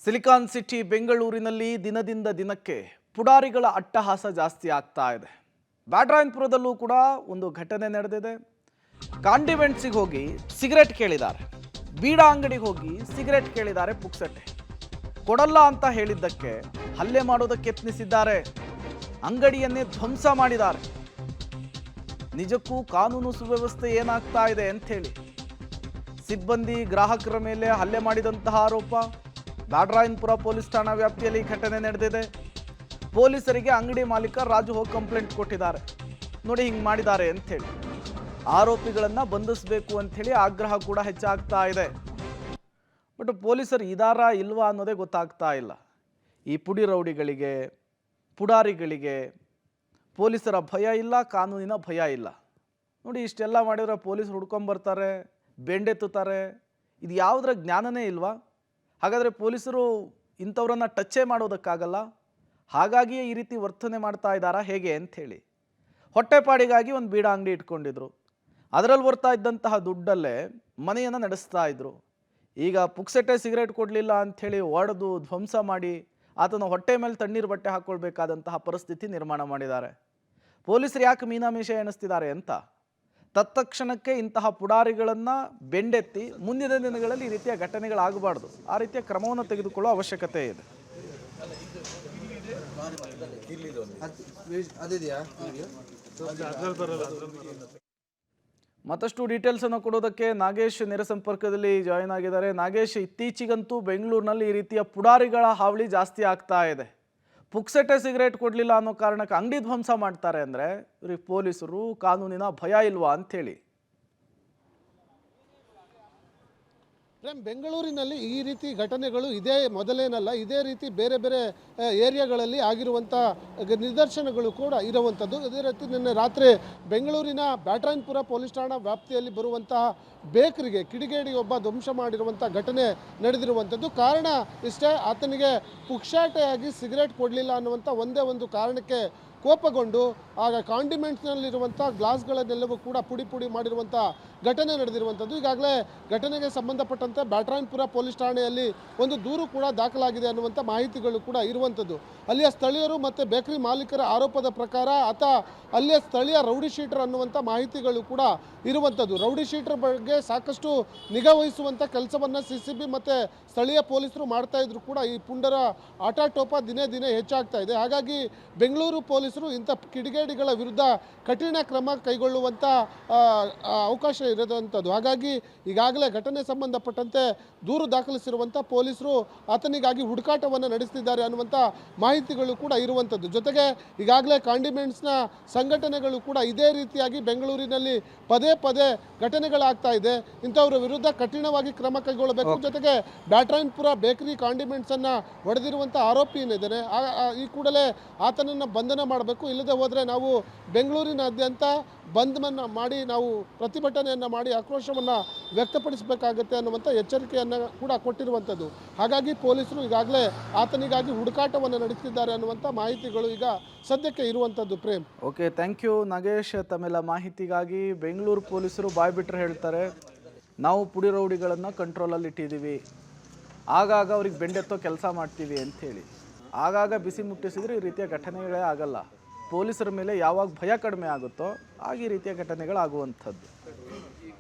Silicon city ಬೆಂಗಳೂರಿನಲ್ಲಿ ದಿನದಿಂದ ದಿನಕ್ಕೆ ಪುಡಾರಿಗಳ ಅಟ್ಟಹಾಸ ಜಾಸ್ತಿ ಆಗ್ತಾ ಇದೆ. ಬ್ಯಾಟರಾಯನಪುರದಲ್ಲೂ ಕೂಡ ಒಂದು ಘಟನೆ ನಡೆದಿದೆ. ಕಾಂಡಿಮೆಂಟ್ಸಿಗೆ ಹೋಗಿ ಸಿಗರೆಟ್ ಕೇಳಿದ್ದಾರೆ, ಬೀಡಾ ಅಂಗಡಿಗೆ ಹೋಗಿ ಸಿಗರೆಟ್ ಕೇಳಿದ್ದಾರೆ, ಪುಕ್ಸಟ್ಟೆ ಕೊಡಲ್ಲ ಅಂತ ಹೇಳಿದ್ದಕ್ಕೆ ಹಲ್ಲೆ ಮಾಡೋದಕ್ಕೆ ಯತ್ನಿಸಿದ್ದಾರೆ, ಅಂಗಡಿಯನ್ನೇ ಧ್ವಂಸ ಮಾಡಿದ್ದಾರೆ. ನಿಜಕ್ಕೂ ಕಾನೂನು ಸುವ್ಯವಸ್ಥೆ ಏನಾಗ್ತಾ ಇದೆ ಅಂತ ಹೇಳಿ ಸಿಬ್ಬಂದಿ ಗ್ರಾಹಕರ ಮೇಲೆ ಹಲ್ಲೆ ಮಾಡಿದಂತಹ ಆರೋಪ. ಬ್ಯಾಟರಾಯನಪುರ ಪೊಲೀಸ್ ಠಾಣಾ ವ್ಯಾಪ್ತಿಯಲ್ಲಿ ಘಟನೆ ನಡೆದಿದೆ. ಪೊಲೀಸರಿಗೆ ಅಂಗಡಿ ಮಾಲೀಕ ರಾಜು ಹೋಗಿ ಕಂಪ್ಲೇಂಟ್ ಕೊಟ್ಟಿದ್ದಾರೆ, ನೋಡಿ ಹಿಂಗೆ ಮಾಡಿದ್ದಾರೆ ಅಂತ ಹೇಳಿ. ಆರೋಪಿಗಳನ್ನು ಬಂಧಿಸಬೇಕು ಅಂಥೇಳಿ ಆಗ್ರಹ ಕೂಡ ಹೆಚ್ಚಾಗ್ತಾ ಇದೆ. ಬಟ್ ಪೊಲೀಸರು ಇದಾರಾ ಇಲ್ವಾ ಅನ್ನೋದೇ ಗೊತ್ತಾಗ್ತಾ ಇಲ್ಲ. ಈ ಪುಡಿ ರೌಡಿಗಳಿಗೆ, ಪುಡಾರಿಗಳಿಗೆ ಪೊಲೀಸರ ಭಯ ಇಲ್ಲ, ಕಾನೂನಿನ ಭಯ ಇಲ್ಲ. ನೋಡಿ ಇಷ್ಟೆಲ್ಲ ಮಾಡಿದ್ರೆ ಪೊಲೀಸರು ಹುಡ್ಕೊಂಬರ್ತಾರೆ, ಬೆಂಡೆತ್ತುತ್ತಾರೆ. ಇದು ಯಾವುದರ ಜ್ಞಾನನೇ ಇಲ್ವಾ? ಹಾಗಾದರೆ ಪೊಲೀಸರು ಇಂಥವ್ರನ್ನ ಟಚ್ಚೇ ಮಾಡೋದಕ್ಕಾಗಲ್ಲ, ಹಾಗಾಗಿಯೇ ಈ ರೀತಿ ವರ್ತನೆ ಮಾಡ್ತಾ ಇದ್ದಾರಾ ಹೇಗೆ ಅಂಥೇಳಿ. ಹೊಟ್ಟೆಪಾಡಿಗಾಗಿ ಒಂದು ಬೀಡಾ ಅಂಗಡಿ ಇಟ್ಕೊಂಡಿದ್ರು, ಅದರಲ್ಲಿ ಬರ್ತಾ ಇದ್ದಂತಹ ದುಡ್ಡಲ್ಲೇ ಮನೆಯನ್ನು ನಡೆಸ್ತಾ ಇದ್ರು. ಈಗ ಪುಕ್ಸಟ್ಟೆ ಸಿಗರೇಟ್ ಕೊಡಲಿಲ್ಲ ಅಂಥೇಳಿ ಒಡೆದು ಧ್ವಂಸ ಮಾಡಿ ಆತನ ಹೊಟ್ಟೆ ಮೇಲೆ ತಣ್ಣೀರು ಬಟ್ಟೆ ಹಾಕ್ಕೊಳ್ಬೇಕಾದಂತಹ ಪರಿಸ್ಥಿತಿ ನಿರ್ಮಾಣ ಮಾಡಿದ್ದಾರೆ. ಪೊಲೀಸರು ಯಾಕೆ ಮೀನಾಮೀಷ ಎಣಿಸ್ತಿದ್ದಾರೆ ಅಂತ ತತ್ಕ್ಷಣಕ್ಕೆ ಇಂತಹ ಪುಡಾರಿಗಳನ್ನು ಬೆಂಡೆತ್ತಿ ಮುಂದಿನ ದಿನಗಳಲ್ಲಿ ಈ ರೀತಿಯ ಘಟನೆಗಳಾಗಬಾರ್ದು, ಆ ರೀತಿಯ ಕ್ರಮವನ್ನು ತೆಗೆದುಕೊಳ್ಳುವ ಅವಶ್ಯಕತೆ ಇದೆ. ಮತ್ತಷ್ಟು ಡೀಟೇಲ್ಸ್ ಅನ್ನು ಕೊಡೋದಕ್ಕೆ ನಾಗೇಶ್ ನೇರ ಸಂಪರ್ಕದಲ್ಲಿ ಜಾಯಿನ್ ಆಗಿದ್ದಾರೆ. ನಾಗೇಶ್, ಇತ್ತೀಚೆಗಂತೂ ಬೆಂಗಳೂರಿನಲ್ಲಿ ಈ ರೀತಿಯ ಪುಡಾರಿಗಳ ಹಾವಳಿ ಜಾಸ್ತಿ ಆಗ್ತಾ ಇದೆ. ಪುಕ್ಸಟ್ಟೆ ಸಿಗರೇಟ್ ಕೊಡಲಿಲ್ಲ ಅನ್ನೋ ಕಾರಣಕ್ಕೆ ಅಂಗಡಿ ಧ್ವಂಸ ಮಾಡ್ತಾರೆ ಅಂದರೆ ಇವ್ರಿಗೆ ಪೊಲೀಸರು ಕಾನೂನಿನ ಭಯ ಇಲ್ವಾ ಅಂಥೇಳಿ. ಬೆಂಗಳೂರಿನಲ್ಲಿ ಈ ರೀತಿ ಘಟನೆಗಳು ಇದೇ ಮೊದಲೇನಲ್ಲ, ಇದೇ ರೀತಿ ಬೇರೆ ಬೇರೆ ಏರಿಯಾಗಳಲ್ಲಿ ಆಗಿರುವಂಥ ನಿದರ್ಶನಗಳು ಕೂಡ ಇರುವಂಥದ್ದು. ಅದೇ ರೀತಿ ನಿನ್ನೆ ರಾತ್ರಿ ಬೆಂಗಳೂರಿನ ಬ್ಯಾಟರಾಯನಪುರ ಪೊಲೀಸ್ ಠಾಣಾ ವ್ಯಾಪ್ತಿಯಲ್ಲಿ ಬರುವಂತಹ ಬೇಕರಿಗೆ ಕಿಡಿಗೇಡಿಯೊಬ್ಬ ಧ್ವಂಸ ಮಾಡಿರುವಂಥ ಘಟನೆ ನಡೆದಿರುವಂಥದ್ದು. ಕಾರಣ ಇಷ್ಟೇ, ಆತನಿಗೆ ಪುಕ್ಸಾಟೆಯಾಗಿ ಸಿಗರೇಟ್ ಕೊಡಲಿಲ್ಲ ಅನ್ನುವಂಥ ಒಂದೇ ಒಂದು ಕಾರಣಕ್ಕೆ ಕೋಪಗೊಂಡು ಆಗ ಕಾಂಡಿಮೆಂಟ್ಸ್ನಲ್ಲಿರುವಂಥ ಗ್ಲಾಸ್ಗಳನ್ನೆಲ್ಲವೂ ಕೂಡ ಪುಡಿ ಪುಡಿ ಮಾಡಿರುವಂಥ ಘಟನೆ ನಡೆದಿರುವಂಥದ್ದು. ಈಗಾಗಲೇ ಘಟನೆಗೆ ಸಂಬಂಧಪಟ್ಟಂತೆ ಬ್ಯಾಟರಾಯನಪುರ ಪೊಲೀಸ್ ಠಾಣೆಯಲ್ಲಿ ಒಂದು ದೂರು ಕೂಡ ದಾಖಲಾಗಿದೆ ಅನ್ನುವಂಥ ಮಾಹಿತಿಗಳು ಕೂಡ ಇರುವಂಥದ್ದು. ಅಲ್ಲಿಯ ಸ್ಥಳೀಯರು ಮತ್ತು ಬೇಕರಿ ಮಾಲೀಕರ ಆರೋಪದ ಪ್ರಕಾರ ಆತ ಅಲ್ಲಿಯ ಸ್ಥಳೀಯ ರೌಡಿ ಶೀಟರ್ ಅನ್ನುವಂಥ ಮಾಹಿತಿಗಳು ಕೂಡ ಇರುವಂಥದ್ದು. ರೌಡಿ ಶೀಟರ್ ಬಗ್ಗೆ ಸಾಕಷ್ಟು ನಿಗಾ ವಹಿಸುವಂಥ ಕೆಲಸವನ್ನು CCB ಮತ್ತು ಸ್ಥಳೀಯ ಪೊಲೀಸರು ಮಾಡ್ತಾ ಇದ್ರು ಕೂಡ ಈ ಪುಂಡರ ಆಟಾಟೋಪ ದಿನೇ ದಿನೇ ಹೆಚ್ಚಾಗ್ತಾ ಇದೆ. ಹಾಗಾಗಿ ಬೆಂಗಳೂರು ಪೊಲೀಸರು ಇಂಥ ಕಿಡಿಗೇಡಿಗಳ ವಿರುದ್ಧ ಕಠಿಣ ಕ್ರಮ ಕೈಗೊಳ್ಳುವಂಥ ಅವಕಾಶ ಇರೋದಂಥದ್ದು. ಹಾಗಾಗಿ ಈಗಾಗಲೇ ಘಟನೆ ಸಂಬಂಧಪಟ್ಟಂತೆ ದೂರು ದಾಖಲಿಸಿರುವಂಥ ಪೊಲೀಸರು ಆತನಿಗಾಗಿ ಹುಡುಕಾಟವನ್ನು ನಡೆಸ್ತಿದ್ದಾರೆ ಅನ್ನುವಂಥ ಮಾಹಿತಿಗಳು ಕೂಡ ಇರುವಂಥದ್ದು. ಜೊತೆಗೆ ಈಗಾಗಲೇ ಕಾಂಡಿಮೆಂಟ್ಸ್ನ ಸಂಘಟನೆಗಳು ಕೂಡ ಇದೇ ರೀತಿಯಾಗಿ ಬೆಂಗಳೂರಿನಲ್ಲಿ ಪದೇ ಪದೇ ಘಟನೆಗಳಾಗ್ತಾ ಇದೆ. ಇಂಥವ್ರ ವಿರುದ್ಧ ಕಠಿಣವಾಗಿ ಕ್ರಮ ಕೈಗೊಳ್ಳಬೇಕು. ಜೊತೆಗೆ ಬ್ಯಾಟರಾಯನಪುರ ಬೇಕರಿ ಕಾಂಡಿಮೆಂಟ್ಸನ್ನು ಹೊಡೆದಿರುವಂಥ ಆರೋಪಿ ಏನಿದ್ದಾನೆ ಈ ಕೂಡಲೇ ಆತನನ್ನು ಬಂಧನ ಮಾಡಬೇಕು. ಇಲ್ಲದೆ ಹೋದರೆ ನಾವು ಬೆಂಗಳೂರಿನಾದ್ಯಂತ ಬಂದ್ವನ್ನು ಮಾಡಿ ನಾವು ಪ್ರತಿಭಟನೆಯನ್ನು ಮಾಡಿ ಆಕ್ರೋಶವನ್ನು ವ್ಯಕ್ತಪಡಿಸಬೇಕಾಗುತ್ತೆ ಅನ್ನುವಂಥ ಎಚ್ಚರಿಕೆಯನ್ನು ಕೂಡ ಕೊಟ್ಟಿರುವಂಥದ್ದು. ಹಾಗಾಗಿ ಪೊಲೀಸರು ಈಗಾಗಲೇ ಆತನಿಗಾಗಿ ಹುಡುಕಾಟವನ್ನು ನಡೆಸುತ್ತಿದ್ದಾರೆ ಅನ್ನುವಂಥ ಮಾಹಿತಿಗಳು ಈಗ ಸದ್ಯಕ್ಕೆ ಇರುವಂಥದ್ದು. Prem, okay, thank you Nagesh ತಮ್ಮೆಲ್ಲ ಮಾಹಿತಿಗಾಗಿ. ಬೆಂಗಳೂರು ಪೊಲೀಸರು ಬಾಯ್ಬಿಟ್ರೆ ಹೇಳ್ತಾರೆ, ನಾವು ಪುಡಿ ರೌಡಿಗಳನ್ನು ಕಂಟ್ರೋಲಲ್ಲಿ ಇಟ್ಟಿದ್ದೀವಿ, ಆಗಾಗ ಅವ್ರಿಗೆ ಬೆಂಡೆತ್ತೋ ಕೆಲಸ ಮಾಡ್ತೀವಿ ಅಂಥೇಳಿ. ಆಗಾಗ ಬಿಸಿ ಮುಟ್ಟಿಸಿದ್ರೆ ಈ ರೀತಿಯ ಘಟನೆಗಳೇ ಆಗಲ್ಲ. ಪೊಲೀಸರ ಮೇಲೆ ಯಾವಾಗ ಭಯ ಕಡಿಮೆ ಆಗುತ್ತೋ ಆಗ ಈ ರೀತಿಯ ಘಟನೆಗಳಾಗುವಂಥದ್ದು.